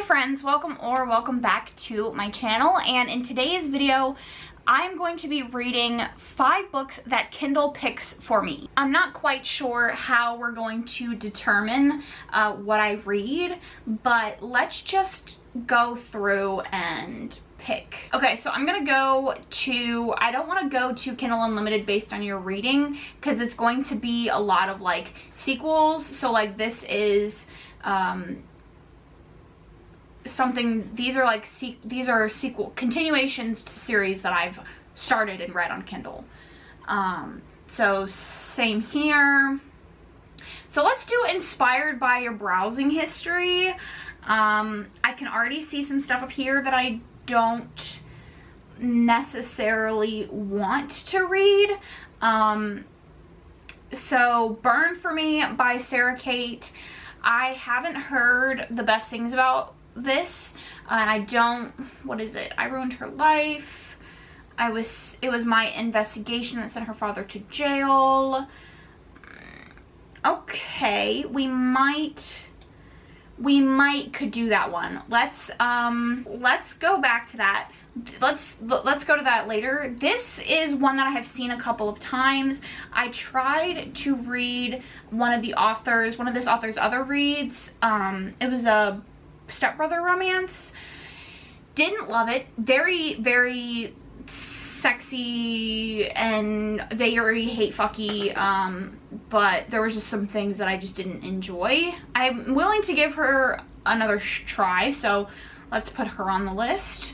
friends, welcome back to my channel, and in today's video I'm going to be reading 5 books that Kindle picks for me. I'm not quite sure how we're going to determine what I read, but let's just go through and pick. Okay, so I'm gonna go to, I don't want to go to Kindle Unlimited based on your reading because it's going to be a lot of like sequels. So like this is something, these are sequel continuations to series that I've started and read on Kindle. So same here. So let's do inspired by your browsing history. I can already see some stuff up here that I don't necessarily want to read. So Burn for Me by Sarah Kate. I haven't heard the best things about this, and I don't, what is it? I Ruined Her Life. It was my investigation that sent her father to jail. Okay, we might could do that one. Let's go back to that. Let's go to that later. This is one that I have seen a couple of times. I tried to read one of this author's other reads. It was a stepbrother romance. Didn't love it. Very, very sexy and very hate fucky, but there was just some things that I just didn't enjoy. I'm willing to give her another try, so let's put her on the list.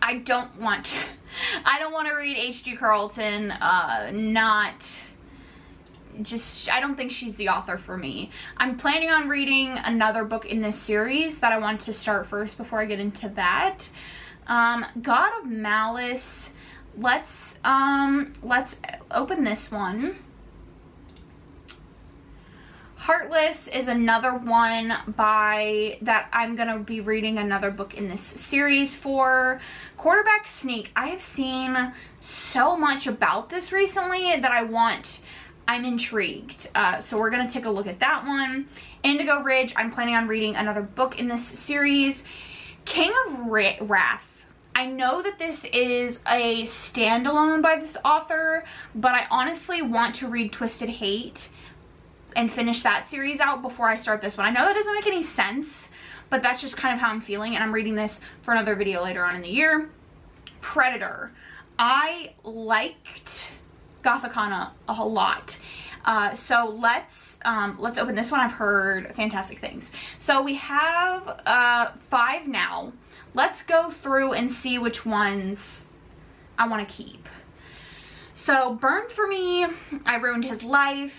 I don't want to read H.G. Carlton. I don't think she's the author for me. I'm planning on reading another book in this series that I want to start first before I get into that. God of Malice. Let's open this one. Heartless is another one that I'm gonna be reading another book in this series for. Quarterback Sneak. I have seen so much about this recently that I'm intrigued. So we're gonna take a look at that one. Indigo Ridge. I'm planning on reading another book in this series. King of Wrath. I know that this is a standalone by this author, but I honestly want to read Twisted Hate and finish that series out before I start this one. I know that doesn't make any sense, but that's just kind of how I'm feeling, and I'm reading this for another video later on in the year. Predator. I liked Gothicana a lot. So let's open this one. I've heard fantastic things. So we have 5 now. Let's go through and see which ones I want to keep. So Burn for Me, I Ruined His Life,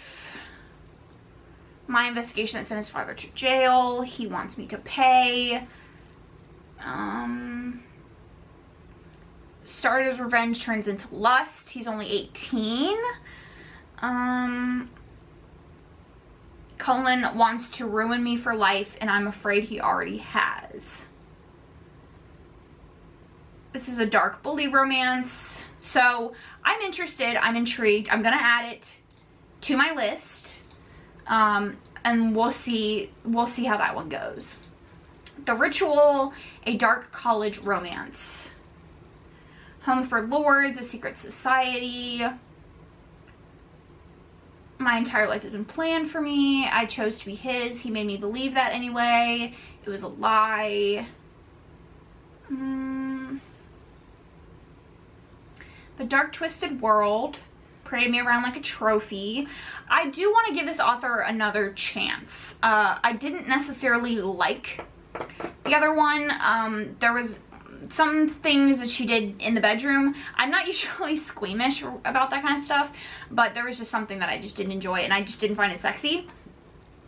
My Investigation that sent his father to jail, He Wants Me to Pay, Started as Revenge Turns into Lust, he's only 18, Cullen Wants to Ruin Me for Life, and I'm Afraid He Already Has. This is a dark bully romance. So I'm interested, I'm intrigued. I'm gonna add it to my list. And we'll see how that one goes. The Ritual, a dark college romance. Home for Lords, A Secret Society. My Entire Life Has Been Planned for Me. I Chose to Be His. He Made Me Believe That Anyway. It Was a Lie. The Dark Twisted World. Paraded Me Around Like a Trophy. I do want to give this author another chance. I didn't necessarily like the other one. There was some things that she did in the bedroom. I'm not usually squeamish about that kind of stuff, but there was just something that I just didn't enjoy, and I just didn't find it sexy.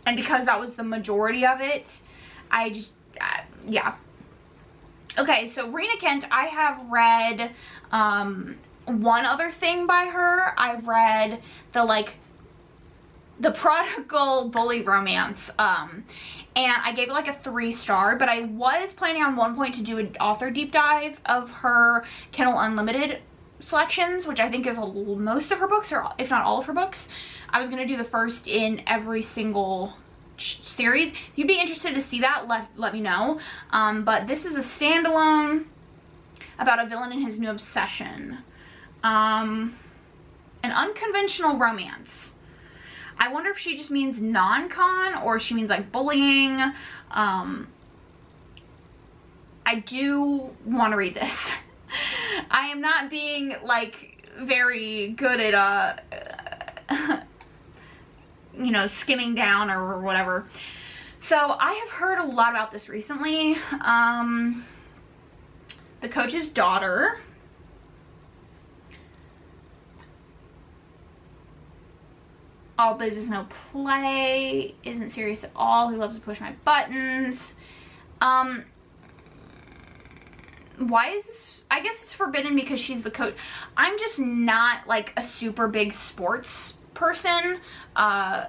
And because that was the majority of it, I just, yeah. Okay, so Rena Kent, I have read one other thing by her. I've read the Prodigal Bully romance, and I gave it like a 3-star, but I was planning on one point to do an author deep dive of her Kindle Unlimited selections, which I think is most of her books, or if not all of her books. I was going to do the first in every single series. If you'd be interested to see that, let me know. But this is a standalone about a villain and his new obsession. An unconventional romance. I wonder if she just means non-con or if she means like bullying. I do want to read this. I am not being like very good at you know, skimming down or whatever. So I have heard a lot about this recently. The coach's daughter. All business, no play. Isn't serious at all. Who loves to push my buttons. Why is this? I guess it's forbidden because she's the coach. I'm just not like a super big sports person. So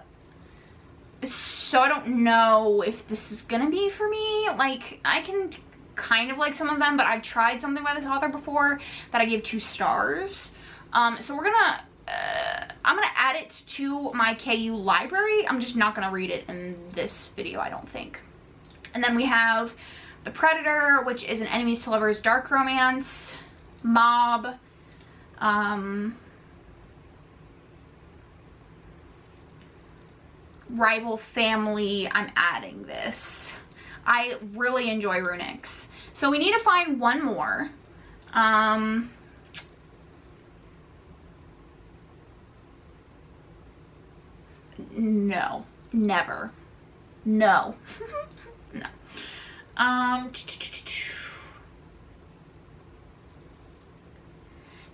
I don't know if this is gonna be for me. Like, I can kind of like some of them, but I've tried something by this author before that I gave 2 stars. So we're gonna I'm gonna add it to my KU library. I'm just not gonna read it in this video, I don't think. And then we have The Predator, which is an enemies to lovers dark romance. Mob. Rival family. I'm adding this. I really enjoy Runics. So we need to find one more. No, never. No. No.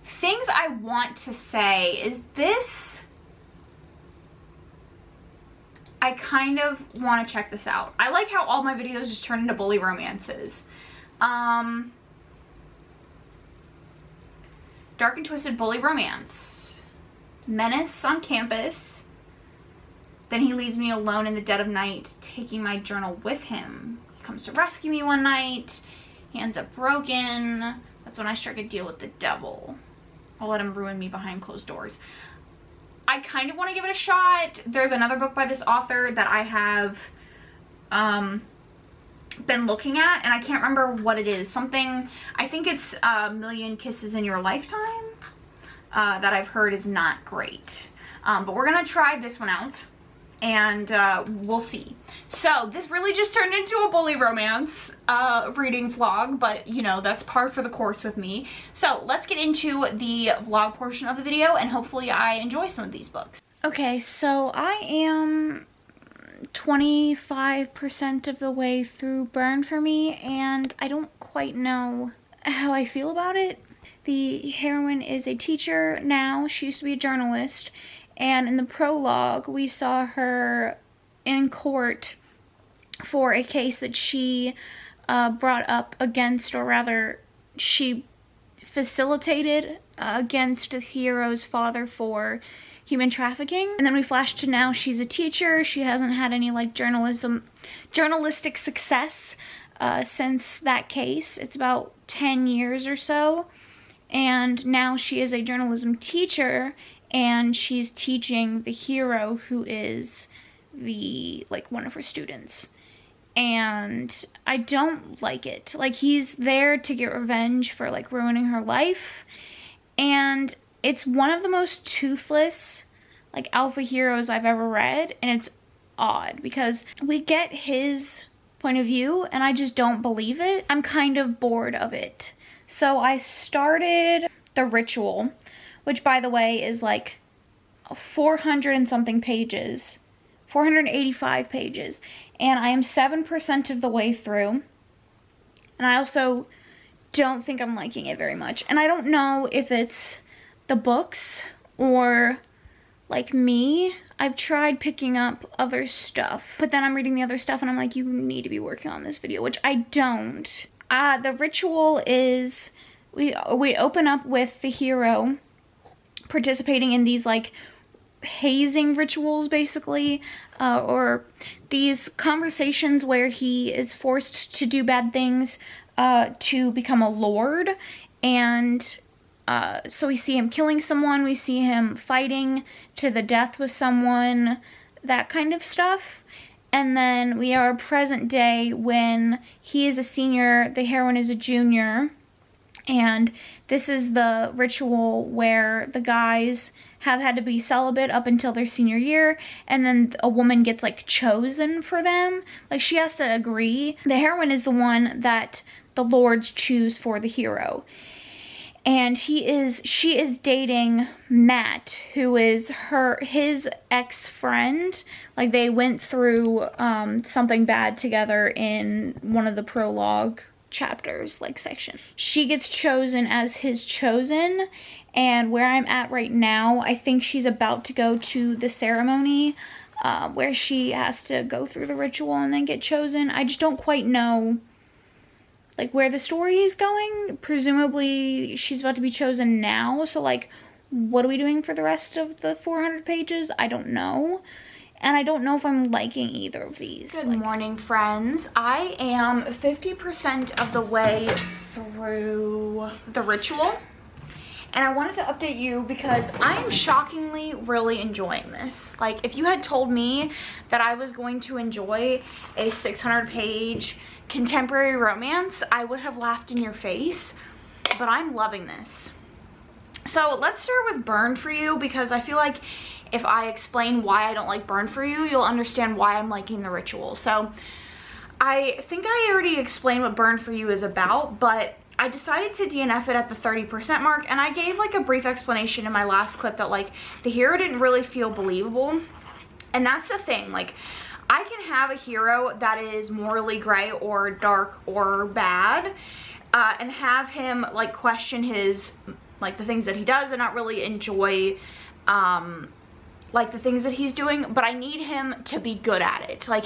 Things I want to say is this. I kind of want to check this out. I like how all my videos just turn into bully romances. Dark and twisted bully romance. Menace on campus. Then he leaves me alone in the dead of night, taking my journal with him. He comes to rescue me one night. He ends up broken. That's when I strike a deal with the devil. I'll let him ruin me behind closed doors. I kind of want to give it a shot. There's another book by this author that I have been looking at, and I can't remember what it is. Something, I think it's A Million Kisses in Your Lifetime, that I've heard is not great. But we're going to try this one out, and we'll see. So this really just turned into a bully romance reading vlog, but you know, that's par for the course with me. So let's get into the vlog portion of the video, and hopefully I enjoy some of these books. Okay, so I am 25% of the way through Burn for Me, and I don't quite know how I feel about it. The heroine is a teacher now. She used to be a journalist. And in the prologue, we saw her in court for a case that she brought up against, or rather, she facilitated against the hero's father for human trafficking. And then we flash to now she's a teacher. She hasn't had any like journalistic success since that case. It's about 10 years or so. And now she is a journalism teacher, and she's teaching the hero who is the, like, one of her students. And I don't like it. Like, he's there to get revenge for, like, ruining her life. And it's one of the most toothless, like, alpha heroes I've ever read. And it's odd because we get his point of view and I just don't believe it. I'm kind of bored of it. So I started The Ritual, which, by the way, is like 400 and something pages, 485 pages, and I am 7% of the way through, and I also don't think I'm liking it very much, and I don't know if it's the books or like me. I've tried picking up other stuff, but then I'm reading the other stuff and I'm like, you need to be working on this video, which I don't. The Ritual is, we open up with the hero participating in these like hazing rituals, basically, or these conversations where he is forced to do bad things to become a lord. And so we see him killing someone, we see him fighting to the death with someone, that kind of stuff. And then we are present day when he is a senior, the heroine is a junior. And this is the ritual where the guys have had to be celibate up until their senior year, and then a woman gets like chosen for them. Like she has to agree. The heroine is the one that the lords choose for the hero. And she is dating Matt, who is his ex-friend. Like they went through something bad together in one of the prologue chapters, like section. She gets chosen as his chosen, and where I'm at right now, I think she's about to go to the ceremony where she has to go through the ritual and then get chosen. I just don't quite know like where the story is going. Presumably she's about to be chosen now, so like what are we doing for the rest of the 400 pages? I don't know. And I don't know if I'm liking either of these. Good morning, friends. I am 50% of the way through the ritual. And I wanted to update you because I'm shockingly really enjoying this. Like, if you had told me that I was going to enjoy a 600-page contemporary romance, I would have laughed in your face. But I'm loving this. So let's start with Burn For You, because I feel like if I explain why I don't like Burn For You, you'll understand why I'm liking the ritual. So I think I already explained what Burn For You is about, but I decided to DNF it at the 30% mark, and I gave like a brief explanation in my last clip that like the hero didn't really feel believable. And that's the thing, like I can have a hero that is morally gray or dark or bad, and have him like question his like the things that he does and not really enjoy like the things that he's doing, but I need him to be good at it. Like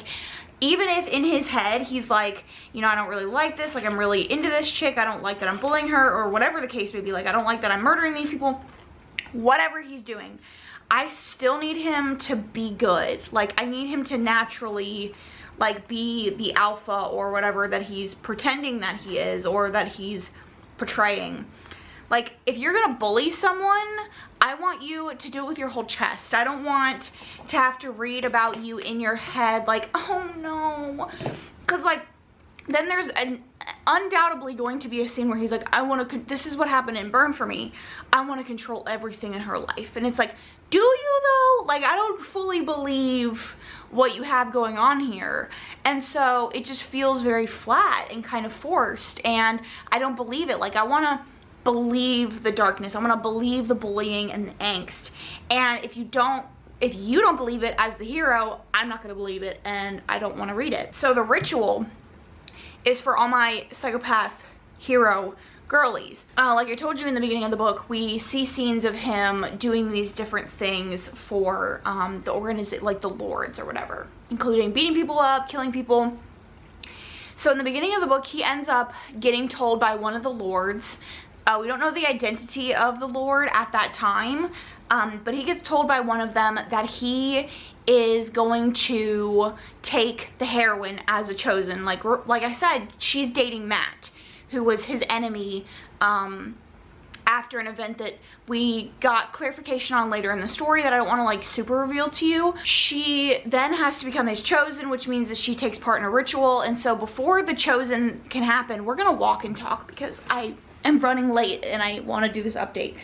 even if in his head he's like, you know, I don't really like this, like I'm really into this chick, I don't like that I'm bullying her, or whatever the case may be, like I don't like that I'm murdering these people, whatever he's doing, I still need him to be good. Like I need him to naturally like be the alpha or whatever that he's pretending that he is or that he's portraying. Like if you're gonna bully someone, I want you to do it with your whole chest. I don't want to have to read about you in your head like, oh no, because like then there's undoubtedly going to be a scene where he's like, this is what happened in Burn For Me, I want to control everything in her life. And it's like, do you though? Like I don't fully believe what you have going on here. And so it just feels very flat and kind of forced, and I don't believe it. Like I want to believe the darkness, I want to believe the bullying and the angst, and if you don't believe it as the hero, I'm not going to believe it, and I don't want to read it. So the ritual is for all my psychopath hero girlies. Like I told you in the beginning of the book, we see scenes of him doing these different things for the organization, like the lords or whatever, including beating people up, killing people. So in the beginning of the book, he ends up getting told by one of the lords, we don't know the identity of the lord at that time, but he gets told by one of them that he is going to take the heroine as a chosen. Like I said, she's dating Matt, who was his enemy after an event that we got clarification on later in the story that I don't want to like super reveal to you. She then has to become his chosen, which means that she takes part in a ritual. And so before the chosen can happen, we're gonna walk and talk because I am running late and I want to do this update.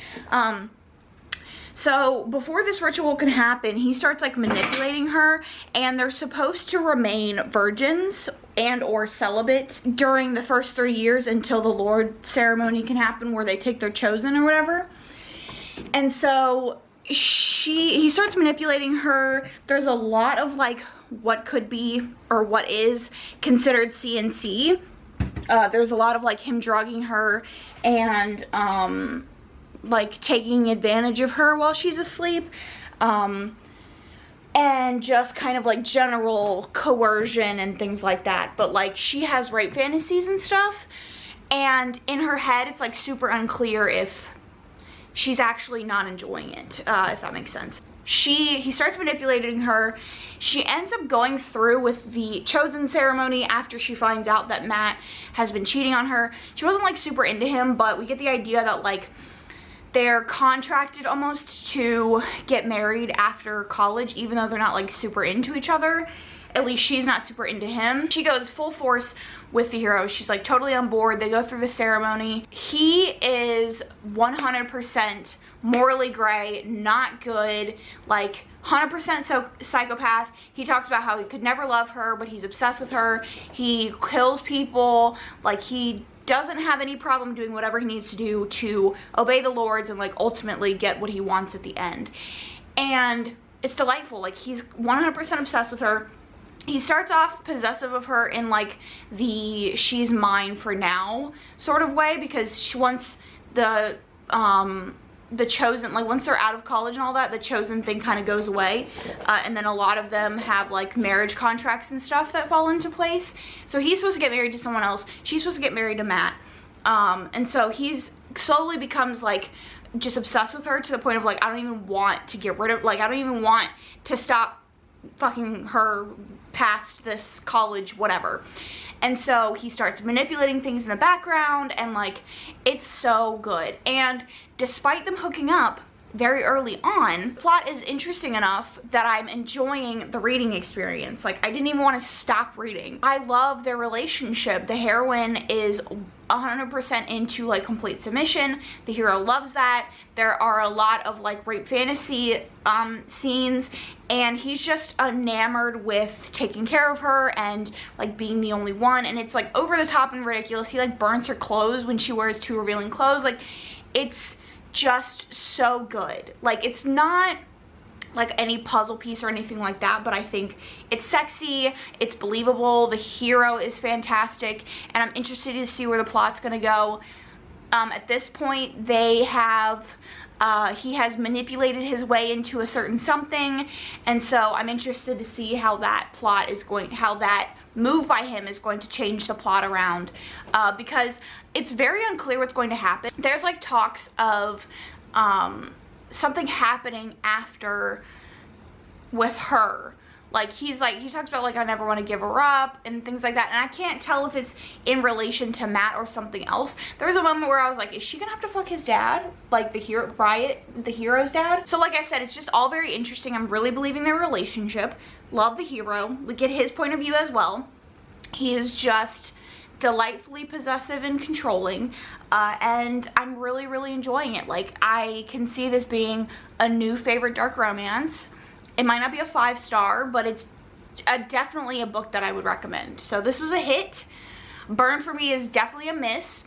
So before this ritual can happen, he starts like manipulating her, and they're supposed to remain virgins and or celibate during the first 3 years until the Lord ceremony can happen, where they take their chosen or whatever. And so he starts manipulating her. There's a lot of like what could be or what is considered CNC. There's a lot of like him drugging her and like taking advantage of her while she's asleep, and just kind of like general coercion and things like that. But like she has rape fantasies and stuff, and in her head it's like super unclear if she's actually not enjoying it, if that makes sense. He starts manipulating her. She ends up going through with the chosen ceremony after she finds out that Matt has been cheating on her. She wasn't like super into him, but we get the idea that like they're contracted almost to get married after college, even though they're not like super into each other. at least she's not super into him. She goes full force with the hero. She's like totally on board. They go through the ceremony. He is 100% morally gray, not good, like 100% psychopath. He talks about how he could never love her, but he's obsessed with her. He kills people. Like, he doesn't have any problem doing whatever he needs to do to obey the lords and like ultimately get what he wants at the end. And it's delightful. Like, he's 100% obsessed with her. He starts off possessive of her in like the she's mine for now sort of way, because she wants the chosen, like once they're out of college and all that, the chosen thing kind of goes away, and then a lot of them have like marriage contracts and stuff that fall into place. So he's supposed to get married to someone else, she's supposed to get married to Matt, and so he's slowly becomes like just obsessed with her to the point of like, I don't even want to get rid of, like I don't even want to stop fucking her past this college whatever. And so he starts manipulating things in the background, and like, it's so good. And despite them hooking up very early on, the plot is interesting enough that I'm enjoying the reading experience. Like, I didn't even want to stop reading. I love their relationship. The heroine is 100% into like complete submission. The hero loves that. There are a lot of like rape fantasy scenes, and he's just enamored with taking care of her and like being the only one. And it's like over the top and ridiculous. He like burns her clothes when she wears too revealing clothes. Like, it's just so good. Like, it's not like any puzzle piece or anything like that, but I think it's sexy, it's believable, the hero is fantastic, and I'm interested to see where the plot's gonna go. At this point, they have he has manipulated his way into a certain something, and so I'm interested to see how that plot is going, how that move by him is going to change the plot around, because it's very unclear what's going to happen. There's like talks of something happening after with her. Like, he talks about like, I never want to give her up and things like that, and I can't tell if it's in relation to Matt or something else. There was a moment where I was like, is she gonna have to fuck his dad, like the hero, Riot, the hero's dad? So like I said, it's just all very interesting. I'm really believing their relationship. Love the hero. We get his point of view as well. He is just delightfully possessive and controlling, and I'm really enjoying it. Like, I can see this being a new favorite dark romance. It might not be a 5-star, but it's definitely a book that I would recommend. So this was a hit. Burn for me is definitely a miss.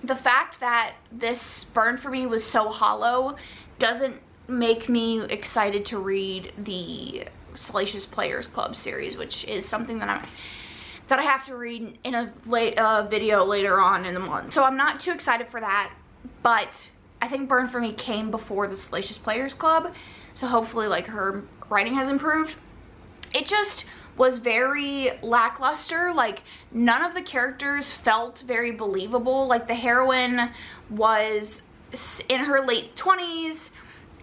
The fact that this Burn for me was so hollow doesn't make me excited to read the Salacious Players Club series, which is something that I have to read in a video later on in the month. So I'm not too excited for that, but I think Burn for me came before the Salacious Players Club, so hopefully like her writing has improved. It just was very lackluster. Like, none of the characters felt very believable. Like, the heroine was in her late 20s,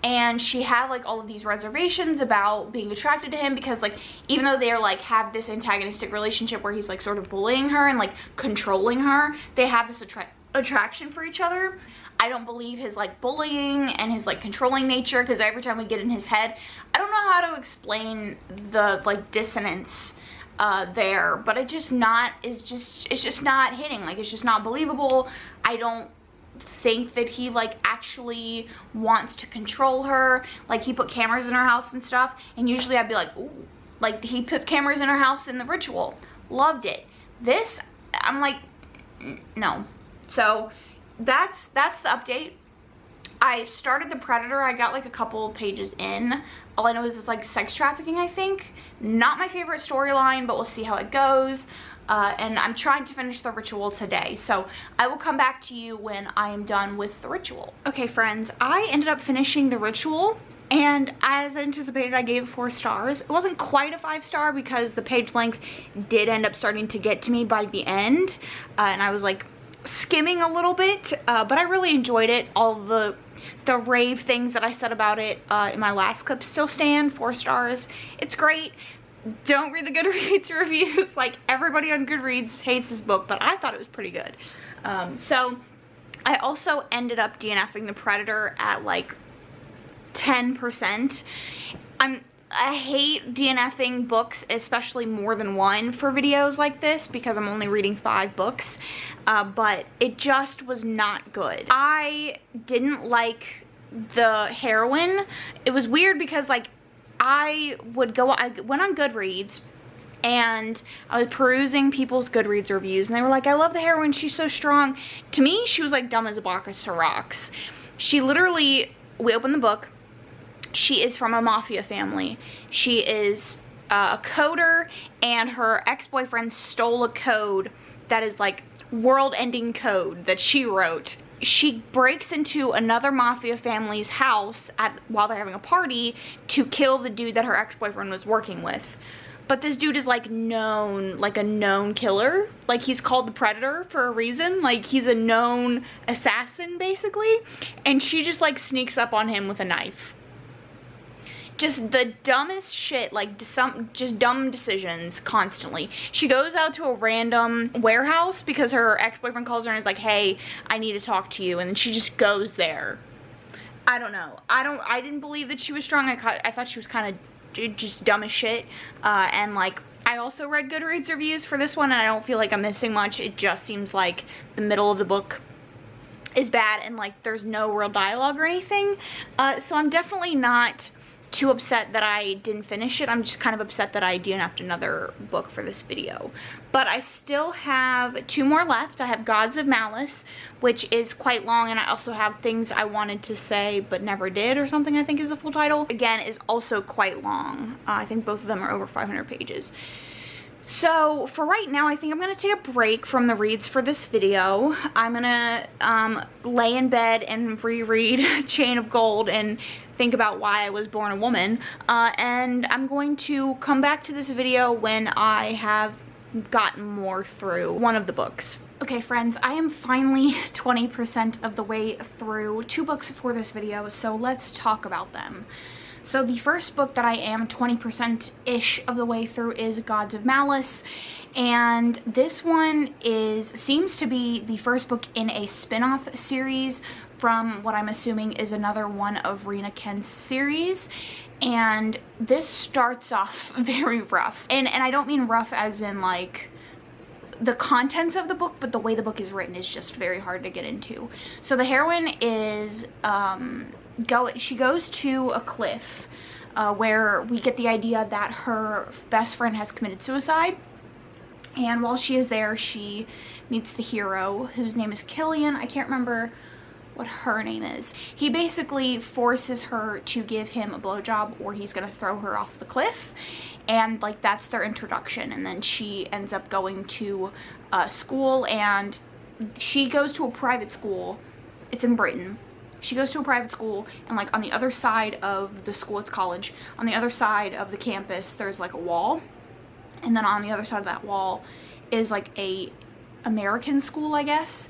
and she had like all of these reservations about being attracted to him, because like, even though they're like have this antagonistic relationship where he's like sort of bullying her and like controlling her, they have this attraction for each other. I don't believe his like bullying and his like controlling nature, because every time we get in his head, I don't know how to explain the like dissonance there, but it's just not hitting. Like, it's just not believable. I don't think that he like actually wants to control her. Like, he put cameras in her house and stuff, and usually I'd be like, ooh. Like, he put cameras in her house in The Ritual, loved it. This, I'm like, no. So that's the update. I started The Predator. I got like a couple pages in. All I know is it's like sex trafficking, I think. Not my favorite storyline, but we'll see how it goes. And I'm trying to finish The Ritual today, so I will come back to you when I am done with The Ritual. Okay, friends, I ended up finishing The Ritual, and as anticipated, I gave it 4 stars. It wasn't quite a 5-star because the page length did end up starting to get to me by the end, and I was like skimming a little bit, but I really enjoyed it. All the rave things that I said about it in my last clip still stand. 4 stars. It's great. Don't read the Goodreads reviews. Like, everybody on Goodreads hates this book, but I thought it was pretty good. So I also ended up DNFing The Predator at like 10%. I hate DNFing books, especially more than one, for videos like this because I'm only reading 5 books, but it just was not good. I didn't like the heroine. It was weird because like I went on Goodreads and I was perusing people's Goodreads reviews and they were like, I love the heroine, she's so strong. To me, she was like dumb as a box of rocks. She literally, we opened the book, she is from a mafia family. She is a coder, and her ex-boyfriend stole a code that is like world-ending code that she wrote. She breaks into another mafia family's house while they're having a party to kill the dude that her ex-boyfriend was working with. But this dude is like known, like a known killer. Like he's called the Predator for a reason. Like he's a known assassin basically. And she just like sneaks up on him with a knife. Just the dumbest shit, like just dumb decisions constantly. She goes out to a random warehouse because her ex-boyfriend calls her and is like, hey, I need to talk to you. And then she just goes there. I don't know. I didn't believe that she was strong. I thought she was kind of just dumb as shit. And like, I also read Goodreads reviews for this one and I don't feel like I'm missing much. It just seems like the middle of the book is bad and like there's no real dialogue or anything. So I'm definitely not too upset that I didn't finish it. I'm just kind of upset that I DNF'd another book for this video. But I still have 2 more left. I have Gods of Malice, which is quite long, and I also have Things I Wanted to Say But Never Did, or something I think is the full title. Again, is also quite long. I think both of them are over 500 pages. So for right now, I think I'm gonna take a break from the reads for this video. I'm gonna lay in bed and reread Chain of Gold and think about why I was born a woman. And I'm going to come back to this video when I have gotten more through one of the books. Okay friends, I am finally 20% of the way through 2 books for this video, so let's talk about them. So the first book that I am 20%-ish of the way through is Gods of Malice, and this one seems to be the first book in a spin-off series from what I'm assuming is another one of Rena Kent's series. And this starts off very rough. And I don't mean rough as in like the contents of the book, but the way the book is written is just very hard to get into. So the heroine is, she goes to a cliff where we get the idea that her best friend has committed suicide. And while she is there, she meets the hero, whose name is Killian. I can't remember what her name is. He basically forces her to give him a blowjob or he's gonna throw her off the cliff, and like that's their introduction. And then she ends up going to school, and she goes to a private school. It's in Britain. She goes to a private school, and like on the other side of the school, it's college, on the other side of the campus there's like a wall, and then on the other side of that wall is like a American school, I guess,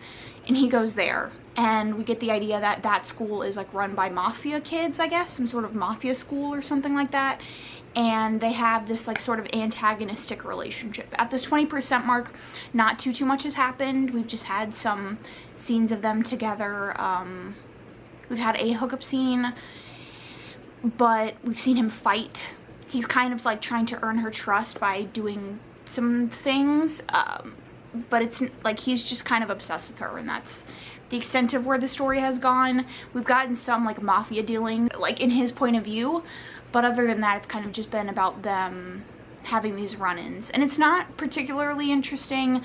and he goes there. And we get the idea that that school is like run by mafia kids, I guess, some sort of mafia school or something like that. And they have this like sort of antagonistic relationship. At this 20% mark, not too much has happened. We've just had some scenes of them together. We've had a hookup scene, but we've seen him fight. He's kind of like trying to earn her trust by doing some things, but it's like he's just kind of obsessed with her, and that's the extent of where the story has gone. We've gotten some like mafia dealing, like in his point of view, but other than that, it's kind of just been about them having these run-ins, and it's not particularly interesting.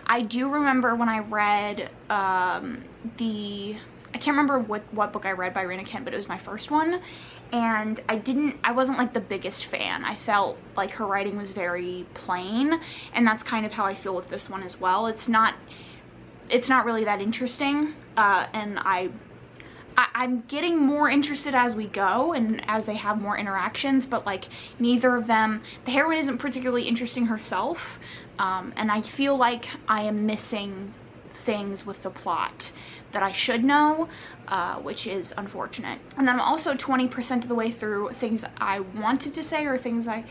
I do remember when I read I can't remember what book I read by Rena Kent, but it was my first one, and I wasn't like the biggest fan. I felt like her writing was very plain, and that's kind of how I feel with this one as well. It's not really that interesting, and I'm getting more interested as we go and as they have more interactions, but like neither of them, the heroine isn't particularly interesting herself, and I feel like I am missing things with the plot that I should know, which is unfortunate. And then I'm also 20% of the way through Things I Wanted to Say, or Things I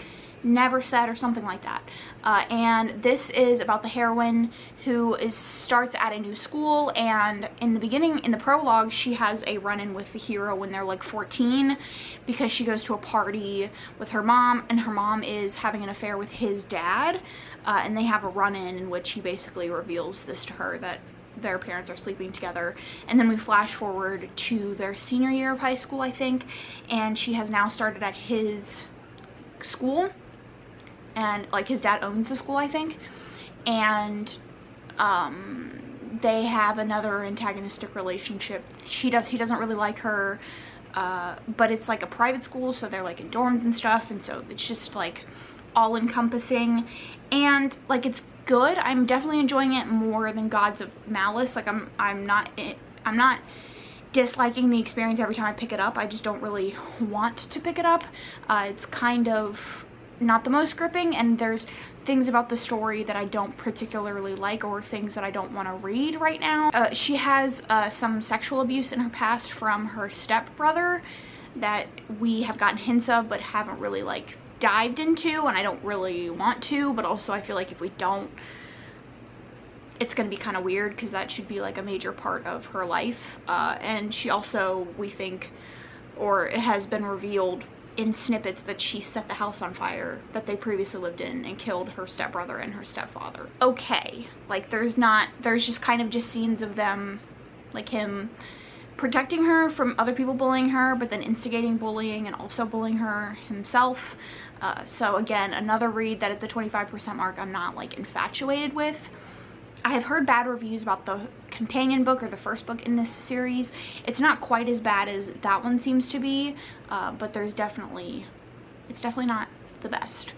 never said or something like that. And this is about the heroine who starts at a new school, and in the beginning, in the prologue, she has a run-in with the hero when they're like 14 because she goes to a party with her mom, and her mom is having an affair with his dad, and they have a run-in in which he basically reveals this to her, that their parents are sleeping together. And then we flash forward to their senior year of high school, I think, and she has now started at his school, and like his dad owns the school, I think, and they have another antagonistic relationship. He doesn't really like her, but it's like a private school, so they're like in dorms and stuff, and so it's just like all encompassing, and like it's good. I'm definitely enjoying it more than Gods of Malice. Like I'm not disliking the experience every time I pick it up. I just don't really want to pick it up. It's kind of not the most gripping, and there's things about the story that I don't particularly like, or things that I don't want to read right now. She has some sexual abuse in her past from her stepbrother that we have gotten hints of but haven't really like dived into, and I don't really want to, but also I feel like if we don't, it's gonna be kind of weird because that should be like a major part of her life. And she also, we think, or it has been revealed in snippets, that she set the house on fire that they previously lived in and killed her stepbrother and her stepfather. Okay, like there's just kind of just scenes of them, like him protecting her from other people bullying her, but then instigating bullying and also bullying her himself. So again, another read that at the 25% mark I'm not like infatuated with. I have heard bad reviews about the companion book, or the first book in this series. It's not quite as bad as that one seems to be, but it's definitely not the best.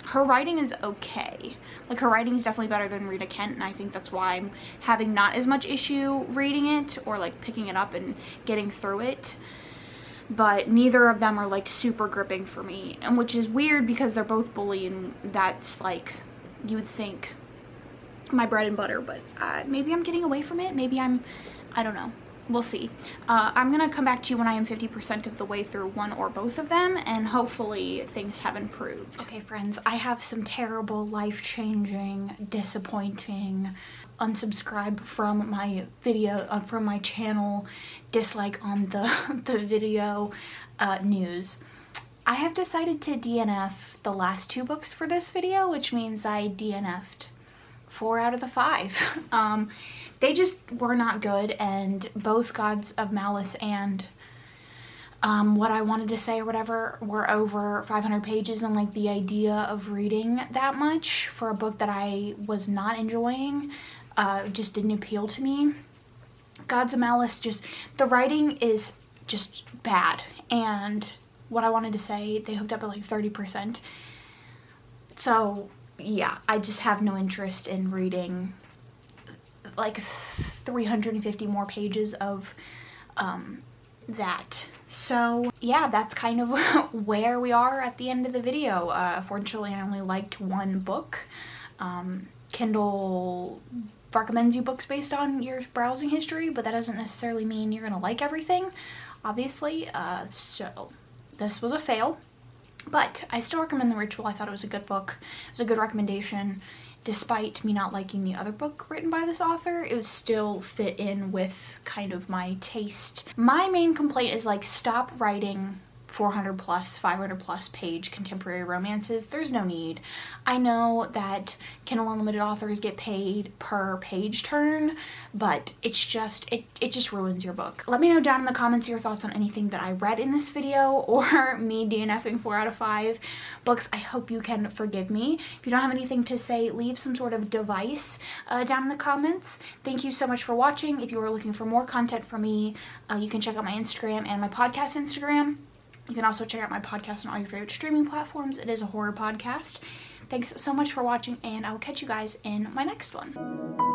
Her writing is okay. Like, her writing is definitely better than Rita Kent, and I think that's why I'm having not as much issue reading it, or like picking it up and getting through it. But neither of them are like super gripping for me, and which is weird because they're both bully, and that's like, you would think, my bread and butter, but maybe I'm getting away from it. Maybe I don't know. We'll see. I'm gonna come back to you when I am 50% of the way through one or both of them, and hopefully things have improved. Okay friends, I have some terrible, life-changing, disappointing, unsubscribe from my video, from my channel, dislike on the video news. I have decided to DNF the last 2 books for this video, which means I DNF'd 4 out of the 5. They just were not good, and both Gods of Malice and What I Wanted to Say or whatever were over 500 pages, and like the idea of reading that much for a book that I was not enjoying just didn't appeal to me. Gods of Malice, just the writing is just bad, and What I Wanted to Say, they hooked up at like 30%. So yeah, I just have no interest in reading like 350 more pages of that. So yeah, that's kind of where we are at the end of the video. Fortunately, I only liked 1 book. Kindle recommends you books based on your browsing history, but that doesn't necessarily mean you're gonna like everything, obviously. So this was a fail. But I still recommend The Ritual. I thought it was a good book. It was a good recommendation. Despite me not liking the other book written by this author, it was still fit in with kind of my taste. My main complaint is like, stop writing 400 plus, 500 plus page contemporary romances. There's no need. I know that Kindle Unlimited authors get paid per page turn, but it's just, it just ruins your book. Let me know down in the comments your thoughts on anything that I read in this video, or me DNFing 4 out of 5 books. I hope you can forgive me. If you don't have anything to say, leave some sort of device down in the comments. Thank you so much for watching. If you are looking for more content from me, you can check out my Instagram and my podcast Instagram. You can also check out my podcast on all your favorite streaming platforms. It is a horror podcast. Thanks so much for watching, and I will catch you guys in my next one.